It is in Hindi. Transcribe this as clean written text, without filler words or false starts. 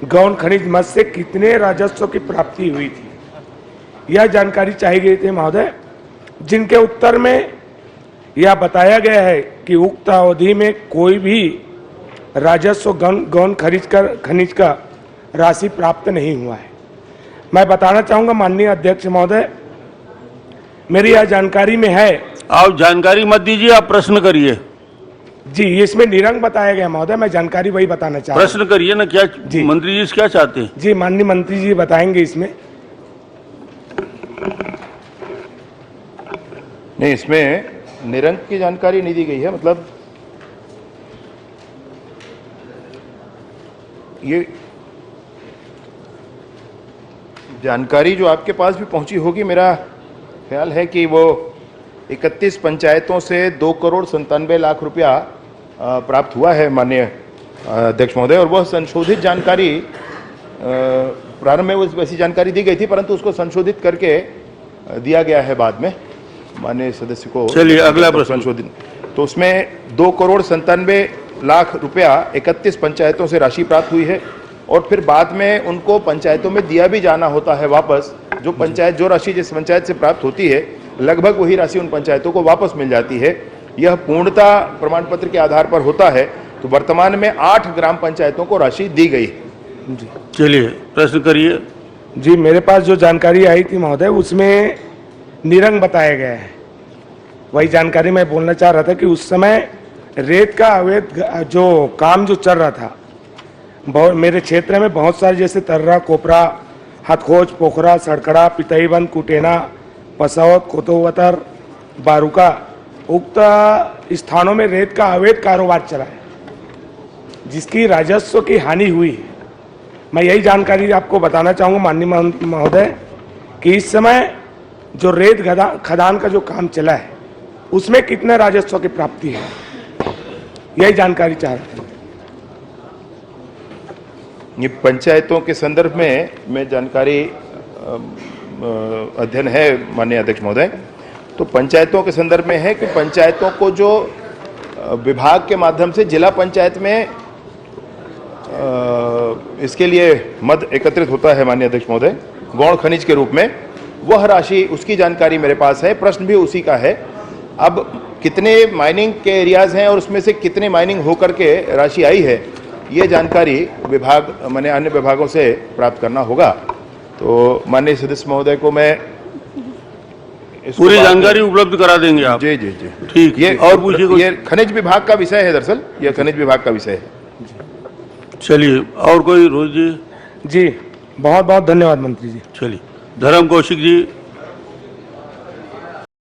गौण खनिज मद से कितने राजस्व की प्राप्ति हुई थी, यह जानकारी चाहिए गई थी महोदय, जिनके उत्तर में यह बताया गया है कि उक्त अवधि में कोई भी राजस्व गौण खनिज का राशि प्राप्त नहीं हुआ है। मैं बताना चाहूंगा माननीय अध्यक्ष महोदय, मेरी यह जानकारी में है। आप जानकारी मत दीजिए, आप प्रश्न करिए। जी, इसमें निरंक बताया गया महोदय, मैं जानकारी वही बताना चाह रहा हूं। प्रश्न करिए ना, क्या जी। मंत्री जी क्या चाहते हैं? जी, माननीय मंत्री जी बताएंगे इसमें। नहीं, इसमें निरंक की जानकारी नहीं दी गई है। मतलब ये जानकारी जो आपके पास भी पहुंची होगी, मेरा ख्याल है कि वो 31 पंचायतों से 2,97,00,000 रुपया प्राप्त हुआ है माननीय अध्यक्ष महोदय। और वह संशोधित जानकारी, प्रारंभ में वैसी जानकारी दी गई थी, परंतु उसको संशोधित करके दिया गया है बाद में माननीय सदस्य को। चलिए अगला प्रश्न। संशोधित तो उसमें 2,97,00,000 रुपया 31 पंचायतों से राशि प्राप्त हुई है, और फिर बाद में उनको पंचायतों में दिया भी जाना होता है वापस। जो राशि जिस पंचायत से प्राप्त होती है, लगभग वही राशि उन पंचायतों को वापस मिल जाती है। यह पूर्णता प्रमाण पत्र के आधार पर होता है। तो वर्तमान में 8 ग्राम पंचायतों को राशि दी गई। चलिए प्रश्न करिए। जी, मेरे पास जो जानकारी आई थी महोदय, उसमें निरंक बताया गया है। वही जानकारी मैं बोलना चाह रहा था कि उस समय रेत का अवैध जो काम जो चल रहा था, मेरे क्षेत्र में बहुत सारे, जैसे तर्रा, कोपरा, हथखोज, पोखरा, सड़कड़ा, पितईबंद, कुटेना, पसौत, कोतोवतर, बारूका, उक्त स्थानों में रेत का अवैध कारोबार चला है, जिसकी राजस्व की हानि हुई है। मैं यही जानकारी आपको बताना चाहूँगा माननीय महोदय कि इस समय जो रेत खदान का जो काम चला है, उसमें कितने राजस्व की प्राप्ति है, यही जानकारी चाह रहा था। ये पंचायतों के संदर्भ में मैं जानकारी अध्ययन है माननीय अध्यक्ष महोदय। तो पंचायतों के संदर्भ में है कि पंचायतों को जो विभाग के माध्यम से जिला पंचायत में इसके लिए मद एकत्रित होता है माननीय अध्यक्ष महोदय, गौण खनिज के रूप में, वह राशि, उसकी जानकारी मेरे पास है। प्रश्न भी उसी का है। अब कितने माइनिंग के एरियाज हैं और उसमें से कितने माइनिंग होकर के राशि आई है, ये जानकारी विभाग माने अन्य विभागों से प्राप्त करना होगा। तो माननीय सदस्य महोदय को मैं पूरी जानकारी उपलब्ध करा देंगे आप। जी जी जी, ठीक। ये और पूछिए। ये खनिज विभाग का विषय है, दरअसल यह खनिज विभाग का विषय है। चलिए, और कोई रोज जी? जी, बहुत बहुत धन्यवाद मंत्री जी। चलिए, धर्म कौशिक जी।